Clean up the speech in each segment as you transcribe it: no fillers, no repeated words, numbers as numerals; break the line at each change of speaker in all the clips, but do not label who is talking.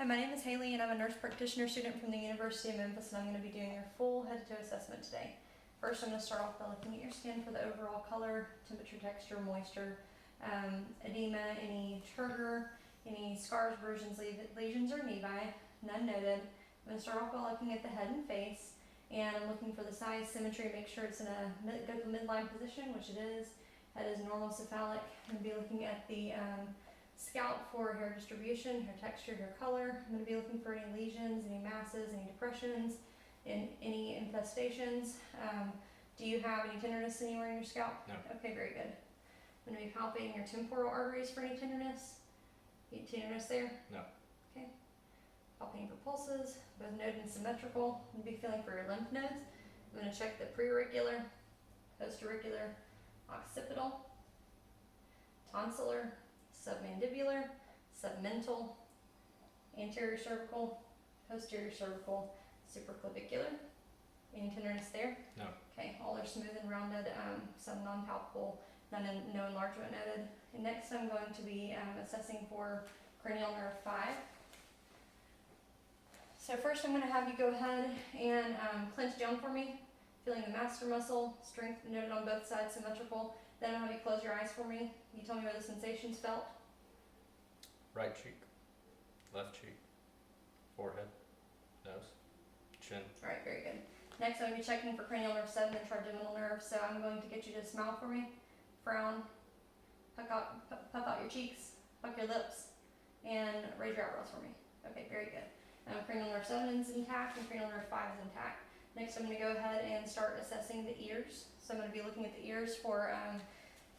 my name is Hailee and I'm a nurse practitioner student from the University of Memphis, and I'm going to be doing your full head-to-toe assessment today. First, I'm going to start off by looking at your skin for the overall color, temperature, texture, moisture, edema, any turgor, any scars, bruises, lesions, or nevi, none noted. I'm going to start off by looking at the head and face, and I'm looking for the size, symmetry, make sure it's in a good midline position, which it is. Head is normal cephalic. I'm going to be looking at the scalp for hair distribution, hair texture, hair color. I'm going to be looking for any lesions, any masses, any depressions, any infestations. Do you have any tenderness anywhere in your scalp?
No.
Okay, very good. I'm going to be palpating your temporal arteries for any tenderness. Any tenderness there?
No.
Okay. Palpating for pulses, both node and symmetrical. I'm going to be feeling for your lymph nodes. I'm going to check the preauricular, postauricular, occipital, tonsillar, submandibular, submental, anterior cervical, posterior cervical, supraclavicular. Any tenderness there?
No.
Okay, all are smooth and rounded, some non-palpable, no enlargement noted. And next I'm going to be assessing for cranial nerve 5. So first I'm going to have you go ahead and clench down for me, feeling the master muscle, strength noted on both sides, symmetrical. Then I'll have you close your eyes for me. You tell me where the sensations felt.
Right cheek, left cheek, forehead, nose, chin.
All right, very good. Next, I'm going to be checking for cranial nerve 7 and trigeminal nerve. So I'm going to get you to smile for me, frown, puff out your cheeks, puck your lips, and raise your eyebrows for me. Okay, very good. Cranial nerve 7 is intact and cranial nerve 5 is intact. Next, I'm going to go ahead and start assessing the ears. So I'm going to be looking at the ears for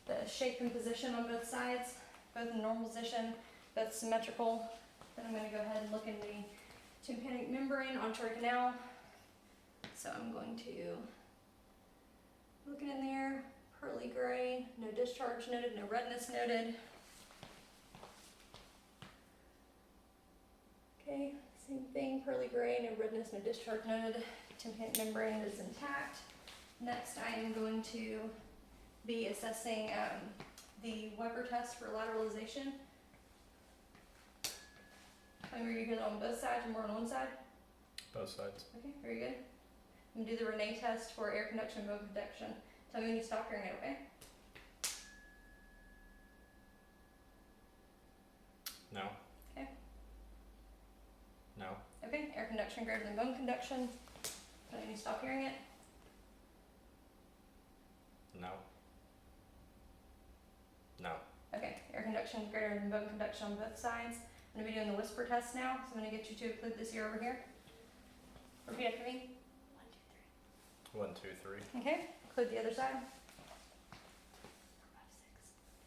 the shape and position on both sides, both in normal position, both symmetrical. Then I'm going to go ahead and look in the tympanic membrane, auditory canal. So I'm going to look in there, pearly gray, no discharge noted, no redness noted. Okay, same thing, pearly gray, no redness, no discharge noted. Tympanic membrane is intact. Next, I am going to be assessing the Weber test for lateralization. Tell me where you hit it on both sides or more on one side.
Both sides.
Okay, very good. I'm going to do the Renee test for air conduction and bone conduction. Tell me when you stop hearing it, okay?
No.
Okay.
No.
Okay, air conduction greater than bone conduction. Tell me when you stop hearing it.
No. No.
Okay, air conduction greater than bone conduction on both sides. I'm going to be doing the whisper test now, so I'm going to get you to include this ear over here. Repeat after me.
1, 2, 3.
Okay, include the other side.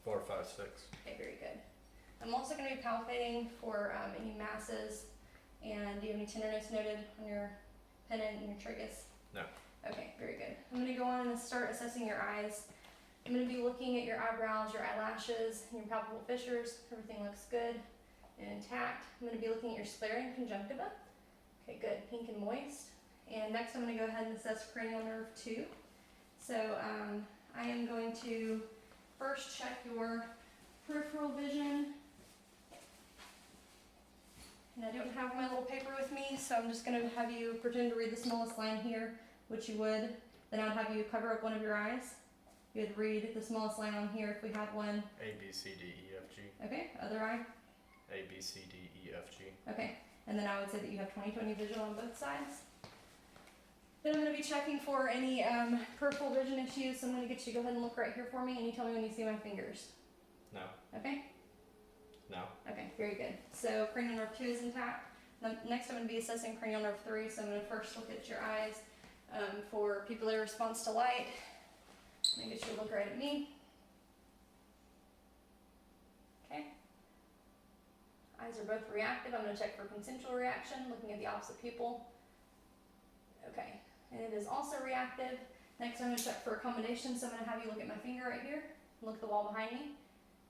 4, 5, 6.
Okay, very good. I'm also going to be palpating for any masses, and do you have any tenderness noted on your pennant and your tragus?
No.
Okay, very good. I'm going to go on and start assessing your eyes. I'm going to be looking at your eyebrows, your eyelashes, and your palpable fissures. Everything looks good and intact. I'm going to be looking at your sclera and conjunctiva. Okay, good, pink and moist. And next I'm going to go ahead and assess cranial nerve 2. So I am going to first check your peripheral vision. And I don't have my little paper with me, so I'm just going to have you pretend to read the smallest line here, which you would. Then I'd have you cover up one of your eyes. You would read the smallest line on here if we had one.
A, B, C, D, E, F, G.
Okay, other eye.
A, B, C, D, E, F, G.
Okay, and then I would say that you have 20/20 vision on both sides. Then I'm going to be checking for any peripheral vision issues, so I'm going to get you to go ahead and look right here for me, and you tell me when you see my fingers.
No.
Okay?
No.
Okay, very good. So cranial nerve 2 is intact. Next I'm going to be assessing cranial nerve 3, so I'm going to first look at your eyes for pupillary response to light. I'm going to get you to look right at me. Okay. Eyes are both reactive. I'm going to check for consensual reaction, looking at the opposite pupil. Okay, and it is also reactive. Next I'm going to check for accommodation, so I'm going to have you look at my finger right here. Look at the wall behind me.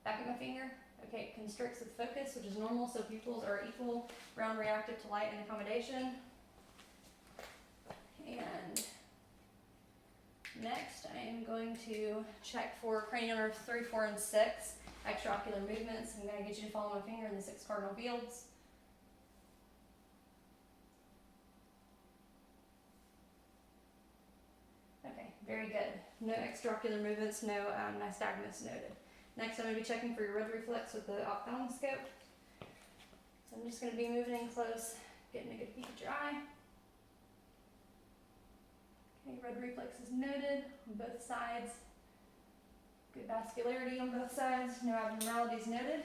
Back at my finger. Okay, it constricts with focus, which is normal, so pupils are equal, round, reactive to light and accommodation. And next I am going to check for cranial nerves 3, 4, and 6, extraocular movements. I'm going to get you to follow my finger in the 6 cardinal fields. Very good. No extraocular movements, no nystagmus noted. Next, I'm going to be checking for your red reflex with the ophthalmoscope. So I'm just going to be moving in close, getting a good peek at your eye. Okay, red reflex is noted on both sides. Good vascularity on both sides, no abnormalities noted.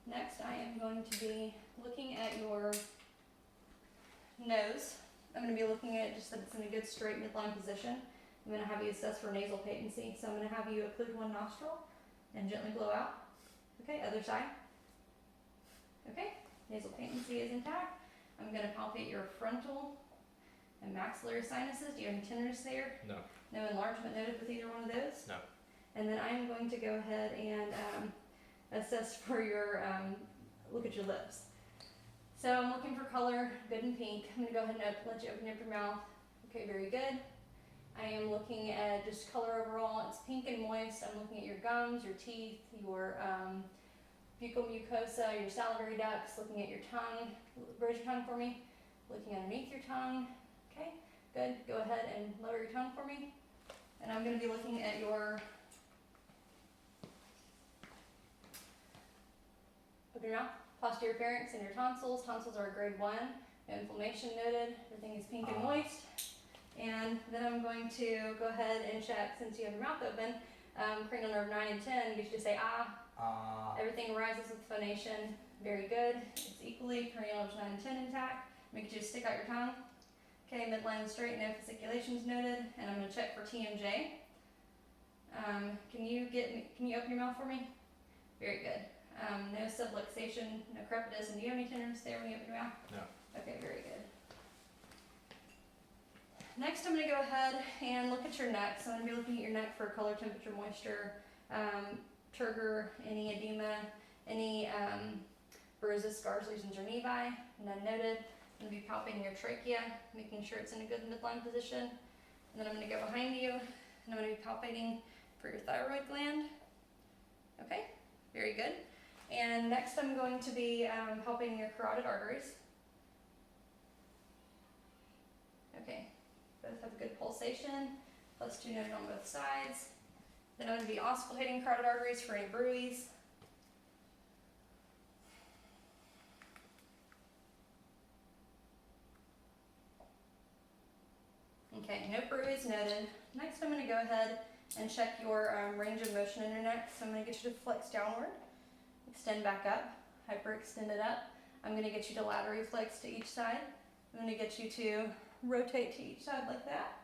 Next, I am going to be looking at your nose. I'm going to be looking at just that it's in a good straight midline position. I'm going to have you assess for nasal patency. So I'm going to have you occlude one nostril and gently blow out. Okay, other side. Okay, nasal patency is intact. I'm going to palpate your frontal and maxillary sinuses. Do you have any tenderness there?
No.
No enlargement noted with either one of those?
No.
And then I'm going to go ahead and assess for your, look at your lips. So I'm looking for color, good and pink. I'm going to go ahead and let you open up your mouth. Okay, very good. I am looking at just color overall. It's pink and moist. I'm looking at your gums, your teeth, your buccal mucosa, your salivary ducts, looking at your tongue. Raise your tongue for me. Looking underneath your tongue. Okay, good. Go ahead and lower your tongue for me. And I'm going to be looking at your, open your mouth, posterior pharynx and your tonsils. Tonsils are grade 1. No inflammation noted. Everything is pink and moist. And then I'm going to go ahead and check, since you have your mouth open, cranial nerve 9 and 10, get you to say ah. Everything rises with phonation. Very good. It's equally cranial nerves 9 and 10 intact. Make you stick out your tongue. Okay, midline straight, no fasciculations noted. And I'm going to check for TMJ. Can you open your mouth for me? Very good. No subluxation, no crepitus. And do you have any tenderness there when you open your mouth?
No.
Okay, very good. Next, I'm going to go ahead and look at your neck. So I'm going to be looking at your neck for color, temperature, moisture, turgor, any edema, any bruises, scars, lesions, or nevi. None noted. I'm going to be palpating your trachea, making sure it's in a good midline position. And then I'm going to go behind you, and I'm going to be palpating for your thyroid gland. Okay, very good. And next, I'm going to be palpating your carotid arteries. Okay. Both have a good pulsation, +2 noted on both sides. Then I'm going to be auscultating carotid arteries for any bruits. Okay, no bruits noted. Next I'm going to go ahead and check your range of motion in your neck. So I'm going to get you to flex downward, extend back up, hyperextend it up. I'm going to get you to laterally flex to each side. I'm going to get you to rotate to each side like that.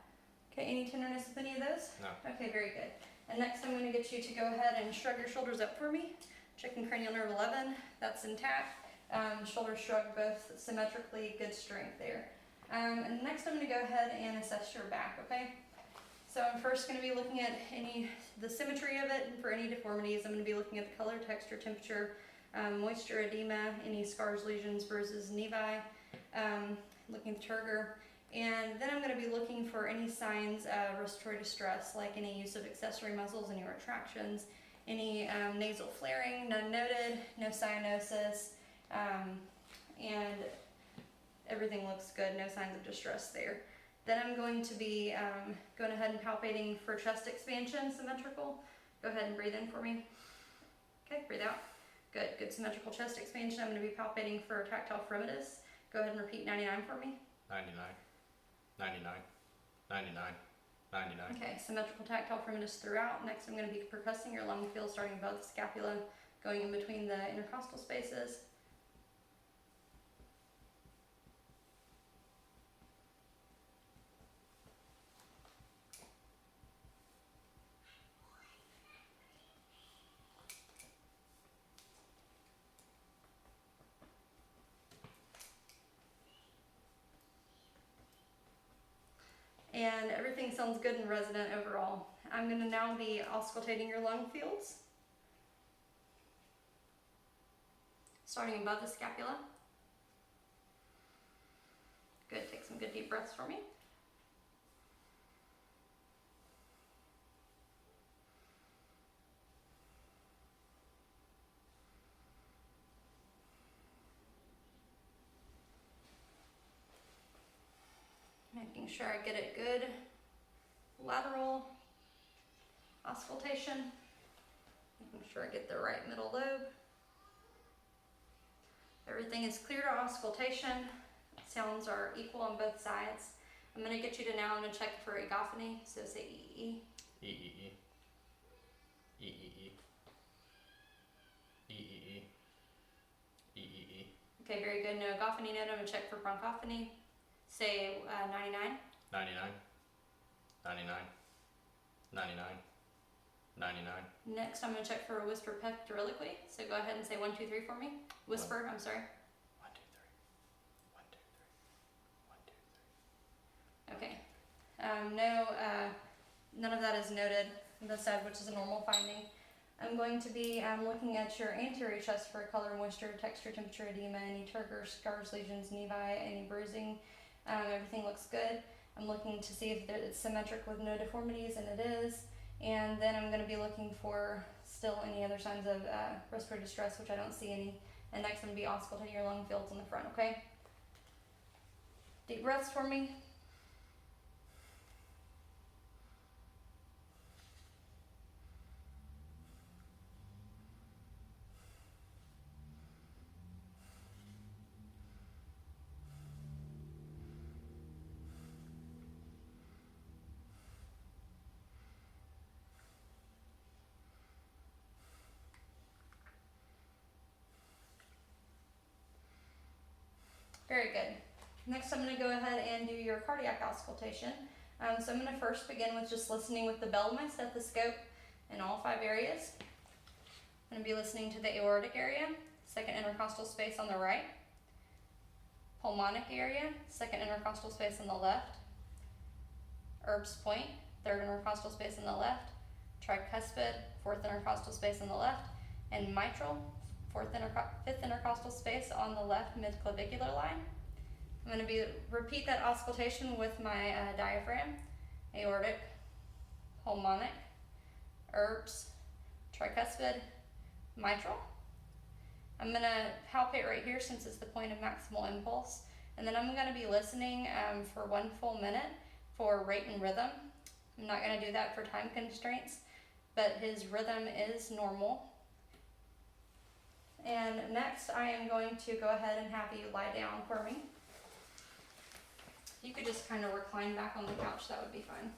Okay, any tenderness with any of those?
No.
Okay, very good. And next I'm going to get you to go ahead and shrug your shoulders up for me. Checking cranial nerve 11, that's intact. Shoulders shrug both symmetrically, good strength there. And next I'm going to go ahead and assess your back, okay? So I'm first going to be looking at the symmetry of it, and for any deformities I'm going to be looking at the color, texture, temperature, moisture, edema, any scars, lesions, bruises, nevi, looking at the turgor. And then I'm going to be looking for any signs of respiratory distress, like any use of accessory muscles, any retractions, any nasal flaring, none noted, no cyanosis, and everything looks good, no signs of distress there. Then I'm going to be going ahead and palpating for chest expansion, symmetrical. Go ahead and breathe in for me. Okay, breathe out. Good, good symmetrical chest expansion. I'm going to be palpating for tactile fremitus. Go ahead and repeat 99 for me.
99. 99. 99. 99.
Okay, symmetrical tactile fremitus throughout. Next I'm going to be percussing your lung field starting above the scapula, going in between the intercostal spaces. And everything sounds good and resonant overall. I'm going to now be auscultating your lung fields, starting above the scapula. Good, take some good deep breaths for me. Making sure I get it good lateral auscultation. Making sure I get the right middle lobe. Everything is clear to auscultation. Sounds are equal on both sides. I'm going to get you to now, I'm going to check for egophony, so say E-E.
E-E-E. E-E-E. E-E-E. E-E-E.
Okay, very good. No egophony note. I'm going to check for bronchophony. Say 99.
99. 99. 99. 99.
Next, I'm going to check for a whisper pectoraliquy. So go ahead and say 1, 2, 3 for me. Whisper, I'm sorry.
1, 2, 3. 1, 2, 3. 1, 2, 3.
Okay. None of that is noted on this side, which is a normal finding. I'm going to be looking at your anterior chest for color, moisture, texture, temperature, edema, any turgors, scars, lesions, nevi, any bruising. Everything looks good. I'm looking to see if it's symmetric with no deformities, and it is. And then I'm going to be looking for still any other signs of respiratory distress, which I don't see any. And next I'm going to be auscultating your lung fields on the front, okay? Deep breaths for me. Very good. Next, I'm going to go ahead and do your cardiac auscultation. So I'm going to first begin with just listening with the bell of my stethoscope in all 5 areas. I'm going to be listening to the aortic area, second intercostal space on the right, pulmonic area, second intercostal space on the left, Erb's point, third intercostal space on the left, tricuspid, fourth intercostal space on the left, and mitral, fifth intercostal space on the left mid-clavicular line. I'm going to repeat that auscultation with my diaphragm, aortic, pulmonic, Erb's, tricuspid, mitral. I'm going to palpate right here since it's the point of maximal impulse, and then I'm going to be listening for 1 full minute for rate and rhythm. I'm not going to do that for time constraints, but his rhythm is normal. And next I am going to go ahead and have you lie down for me. You could just kind of recline back on the couch, that would be fine.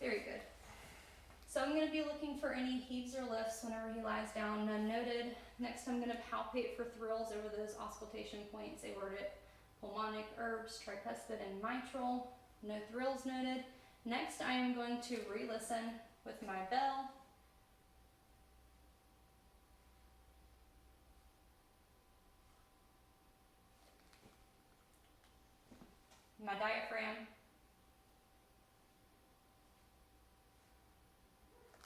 Very good. So I'm going to be looking for any heaves or lifts whenever he lies down, none noted. Next I'm going to palpate for thrills over those auscultation points, aortic, pulmonic, Erb's, tricuspid, and mitral. No thrills noted. Next I am going to re-listen with my bell. My diaphragm.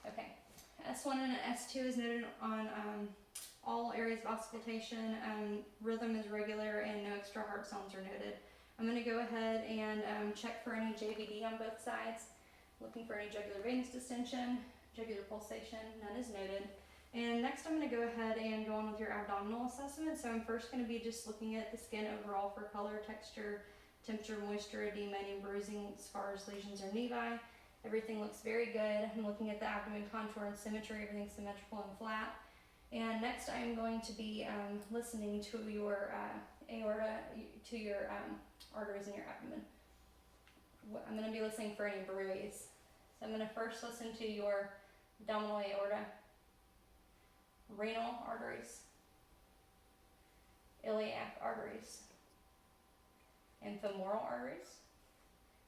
Okay, S1 and S2 is noted on all areas of auscultation. Rhythm is regular and no extra heart sounds are noted. I'm going to go ahead and check for any JVD on both sides. Looking for any jugular venous distension, jugular pulsation, none is noted. And next I'm going to go ahead and go on with your abdominal assessment. So I'm first going to be just looking at the skin overall for color, texture, temperature, moisture, edema, any bruising, scars, lesions, or nevi. Everything looks very good. I'm looking at the abdomen contour and symmetry. Everything's symmetrical and flat. And next I'm going to be listening to your aorta, to your arteries in your abdomen. I'm going to be listening for any bruits. So I'm going to first listen to your abdominal aorta, renal arteries, iliac arteries, and femoral arteries.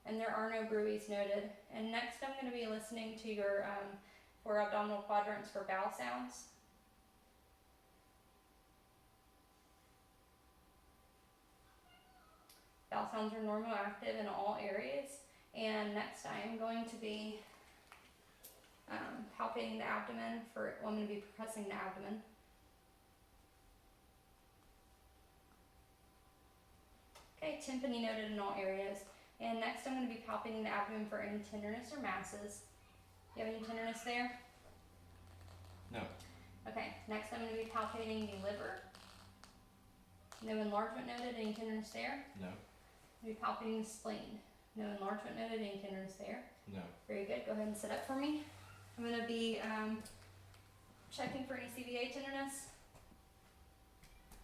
And there are no bruits noted. And next I'm going to be listening to your for abdominal quadrants for bowel sounds. Bowel sounds are normal active in all areas. And next I am going to be palpating the abdomen I'm going to be pressing the abdomen. Okay, tympany noted in all areas. And next I'm going to be palpating the abdomen for any tenderness or masses. You have any tenderness there?
No.
Okay, next I'm going to be palpating the liver. No enlargement noted, any tenderness there?
No.
I'm going to be palpating the spleen. No enlargement noted, any tenderness there.
No.
Very good, go ahead and sit up for me. I'm gonna be checking for any CVA tenderness.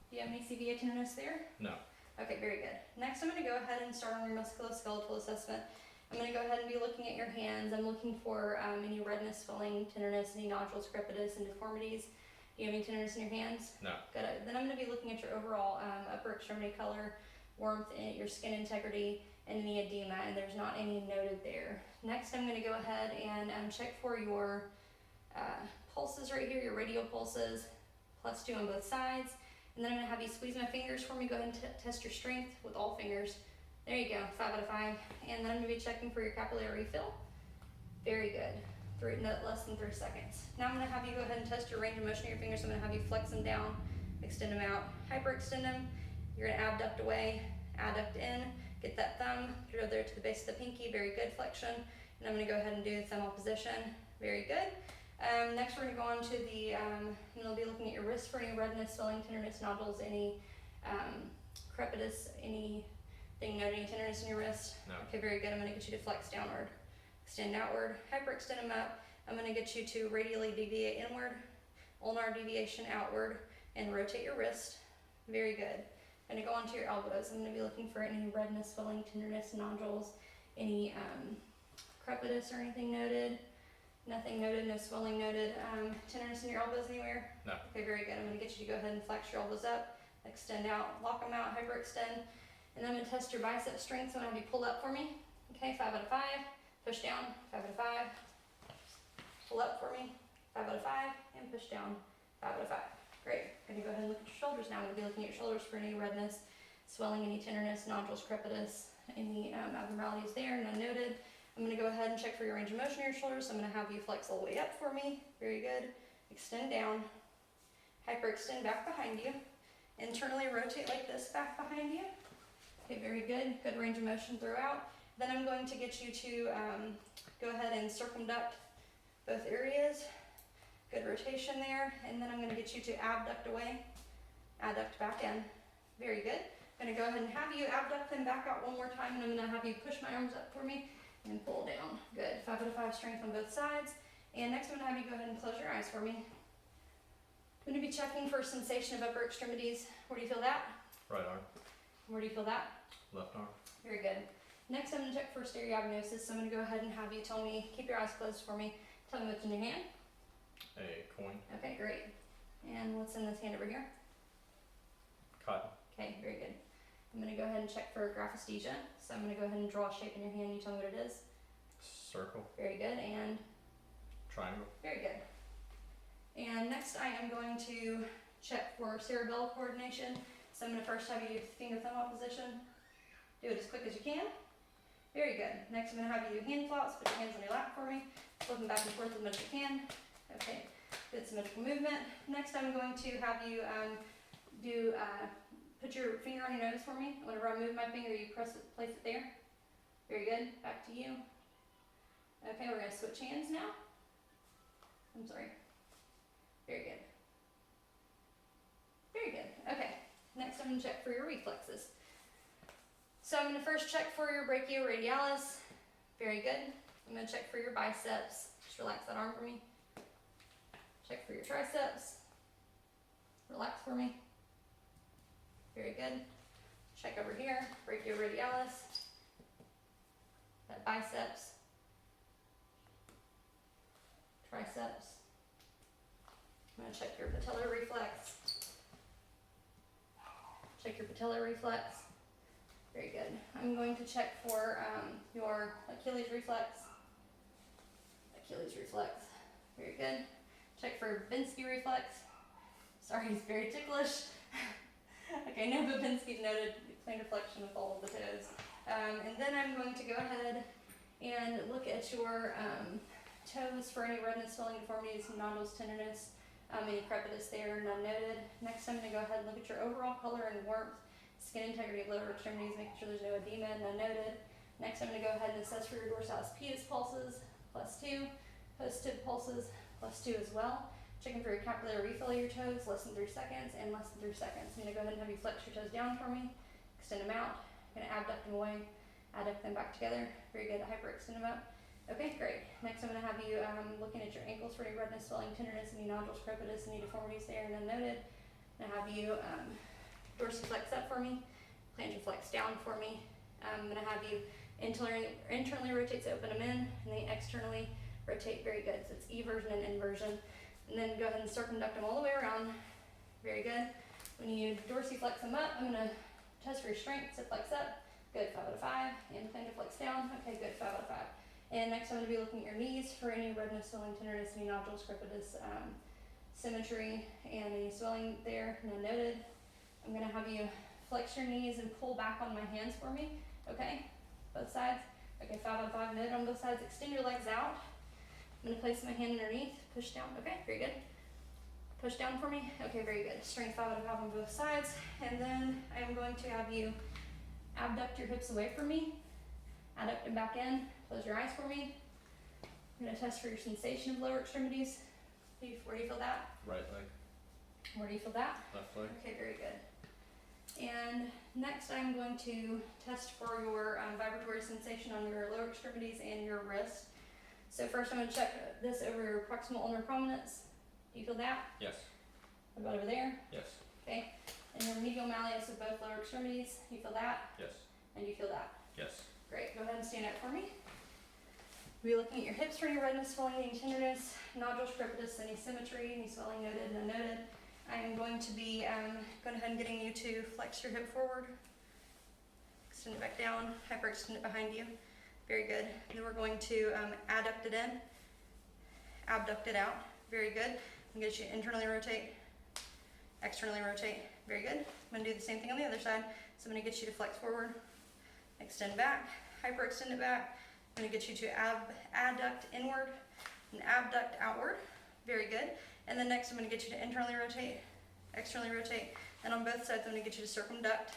Do you have any CVA tenderness there?
No.
Okay, very good. Next, I'm going to go ahead and start on your musculoskeletal assessment. I'm going to go ahead and be looking at your hands. I'm looking for any redness, swelling, tenderness, any nodules, crepitus, and deformities. Do you have any tenderness in your hands?
No.
Good. Then I'm going to be looking at your overall upper extremity color, warmth, and your skin integrity, and any edema, and there's not any noted there. Next, I'm going to go ahead and check for your pulses right here, your radial pulses, +2 on both sides. And then I'm going to have you squeeze my fingers for me. Go ahead and test your strength with all fingers. There you go, 5 out of 5. And then I'm going to be checking for your capillary refill. Very good. Less than 3 seconds. Now I'm going to have you go ahead and test your range of motion of your fingers. I'm going to have you flex them down, extend them out, hyperextend them. You're going to abduct away, adduct in, get that thumb, go there to the base of the pinky. Very good flexion. And I'm going to go ahead and do the thumb position. Very good. Next we're going to go on to the, I'm going to be looking at your wrist for any redness, swelling, tenderness, nodules, any crepitus, anything noted, any tenderness in your wrist.
No.
Okay, very good. I'm going to get you to flex downward, extend outward, hyperextend them up. I'm going to get you to radially deviate inward, ulnar deviation outward, and rotate your wrist. Very good. I'm going to go on to your elbows. I'm going to be looking for any redness, swelling, tenderness, nodules, any crepitus or anything noted. Nothing noted, no swelling noted. Tenderness in your elbows anywhere?
No.
Okay, very good. I'm going to get you to go ahead and flex your elbows up, extend out, lock them out, hyperextend. And then I'm going to test your bicep strength. So I'm going to have you pull up for me. Okay, 5 out of 5. Push down, 5 out of 5. Pull up for me, 5 out of 5. And push down, 5 out of 5. Great. I'm going to go ahead and look at your shoulders now. I'm going to be looking at your shoulders for any redness, swelling, any tenderness, nodules, crepitus, any abnormalities there, none noted. I'm going to go ahead and check for your range of motion in your shoulders. So I'm going to have you flex all the way up for me. Very good. Extend down. Hyperextend back behind you. Internally rotate like this back behind you. Okay, very good. Good range of motion throughout. Then I'm going to get you to go ahead and circumduct both areas. Good rotation there. And then I'm going to get you to abduct away. Adduct back in. Very good. I'm going to go ahead and have you abduct them back out one more time. And I'm going to have you push my arms up for me. And pull down. Good. 5 out of 5 strength on both sides. And next I'm going to have you go ahead and close your eyes for me. I'm going to be checking for sensation of upper extremities. Where do you feel that?
Right arm.
Where do you feel that?
Left arm.
Very good. Next I'm going to check for stereognosis. So I'm going to go ahead and have you tell me, keep your eyes closed for me. Tell me what's in your hand.
A coin.
Okay, great. And what's in this hand over here?
Cotton.
Okay, very good. I'm going to go ahead and check for graphesthesia. So I'm going to go ahead and draw a shape in your hand. You tell me what it is.
Circle.
Very good. And
Triangle.
very good. And next I am going to check for cerebellar coordination. So I'm going to first have you do finger thumb up position. Do it as quick as you can. Very good. Next I'm going to have you do hand flops. Put your hands on your lap for me. Flip them back and forth as much as you can. Okay. Good symmetrical movement. Next I'm going to have you put your finger on your nose for me. Whenever I move my finger, you place it there. Very good. Back to you. Okay, we're going to switch hands now. I'm sorry. Very good. Very good. Okay. Next, I'm going to check for your reflexes. So I'm going to first check for your brachioradialis. Very good. I'm going to check for your biceps. Just relax that arm for me. Check for your triceps. Relax for me. Very good. Check over here, brachioradialis, that biceps, triceps. I'm going to check your patellar reflex. Check your patellar reflex. Very good. I'm going to check for your Achilles reflex. Achilles reflex. Very good. Check for Babinski reflex. Sorry, it's very ticklish. Okay, no Babinski's noted, plantar flexion of all of the toes. And then I'm going to go ahead and look at your toes for any redness, swelling, deformities, nodules, tenderness, any crepitus there, none noted. Next I'm going to go ahead and look at your overall color and warmth, skin integrity of lower extremities, making sure there's no edema, none noted. Next I'm going to go ahead and assess for your dorsalis pedis pulses, +2, post-tib pulses, +2 as well. Checking for your capillary refill of your toes, less than 3 seconds and less than 3 seconds. I'm going to go ahead and have you flex your toes down for me, extend them out, I'm going to abduct them away, adduct them back together. Very good. Hyperextend them up. Okay, great. Next, I'm going to have you looking at your ankles for any redness, swelling, tenderness, any nodules, crepitus, any deformities there, none noted. I'm going to have you dorsiflex up for me, plantarflex down for me. I'm going to have you internally rotate, so open them in, and then externally rotate. Very good. So it's eversion and inversion. And then go ahead and circumduct them all the way around. Very good. When you dorsiflex them up, I'm going to test for your strength. So flex up. Good. 5 out of 5. And plantarflex down. Okay, good. 5 out of 5. And next I'm going to be looking at your knees for any redness, swelling, tenderness, any nodules, crepitus, symmetry, and any swelling there, none noted. I'm going to have you flex your knees and pull back on my hands for me. Okay, both sides. Okay, 5 out of 5, noted on both sides. Extend your legs out. I'm going to place my hand underneath, push down. Okay, very good. Push down for me. Okay, very good. Strength 5 out of 5 on both sides. And then I am going to have you abduct your hips away from me, adduct them back in. Close your eyes for me. I'm going to test for your sensation of lower extremities. Where do you feel that?
Right leg,
Where do you feel that?
left leg.
Okay, very good. And next I'm going to test for your vibratory sensation on your lower extremities and your wrist. So first I'm going to check this over your proximal ulnar prominence. Do you feel that?
Yes.
What about over there?
Yes.
Okay. And your medial malleus of both lower extremities. You feel that?
Yes.
And you feel that?
Yes.
Great. Go ahead and stand up for me. We'll be looking at your hips for any redness, swelling, any tenderness, nodules, crepitus, any symmetry, any swelling noted, none noted. I am going to be going ahead and getting you to flex your hip forward, extend it back down, hyperextend it behind you. Very good. Then we're going to adduct it in, abduct it out. Very good. I'm going to get you to internally rotate, externally rotate. Very good. I'm going to do the same thing on the other side. So I'm going to get you to flex forward, extend back, hyperextend it back. I'm going to get you to adduct inward and abduct outward. Very good. And then next I'm going to get you to internally rotate, externally rotate. And on both sides I'm going to get you to circumduct.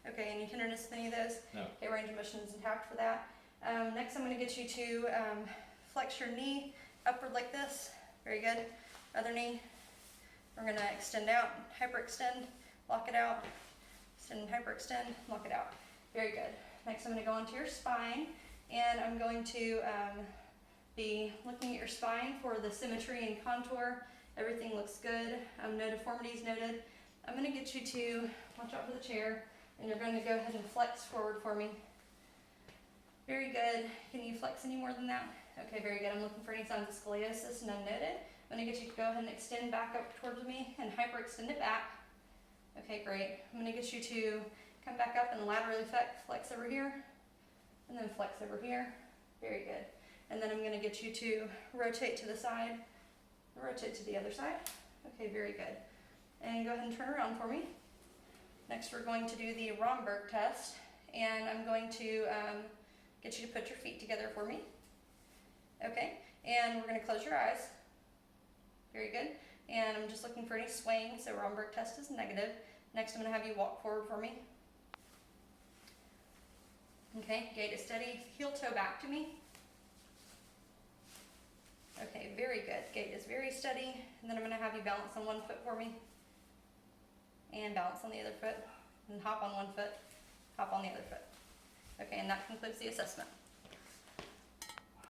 Okay, any tenderness with any of those?
No.
Okay, range of motion is intact for that. Next I'm going to get you to flex your knee upward like this. Very good. Other knee. We're going to extend out, hyperextend, lock it out, extend, hyperextend, lock it out. Very good. Next I'm going to go onto your spine, and I'm going to be looking at your spine for the symmetry and contour. Everything looks good. No deformities noted. I'm going to get you to watch out for the chair, and you're going to go ahead and flex forward for me. Very good. Can you flex any more than that? Okay, very good. I'm looking for any signs of scoliosis, none noted. I'm going to get you to go ahead and extend back up towards me and hyperextend it back. Okay, great. I'm going to get you to come back up and laterally flex over here, and then flex over here. Very good. And then I'm going to get you to rotate to the side, rotate to the other side. Okay, very good. And go ahead and turn around for me. Next we're going to do the Romberg test, and I'm going to get you to put your feet together for me. Okay, and we're going to close your eyes. Very good. And I'm just looking for any swaying, so Romberg test is negative. Next I'm going to have you walk forward for me. Okay, gait is steady. Heel toe back to me. Okay, very good. Gait is very steady. And then I'm going to have you balance on one foot for me. And balance on the other foot. And hop on one foot, hop on the other foot. Okay, and that concludes the assessment.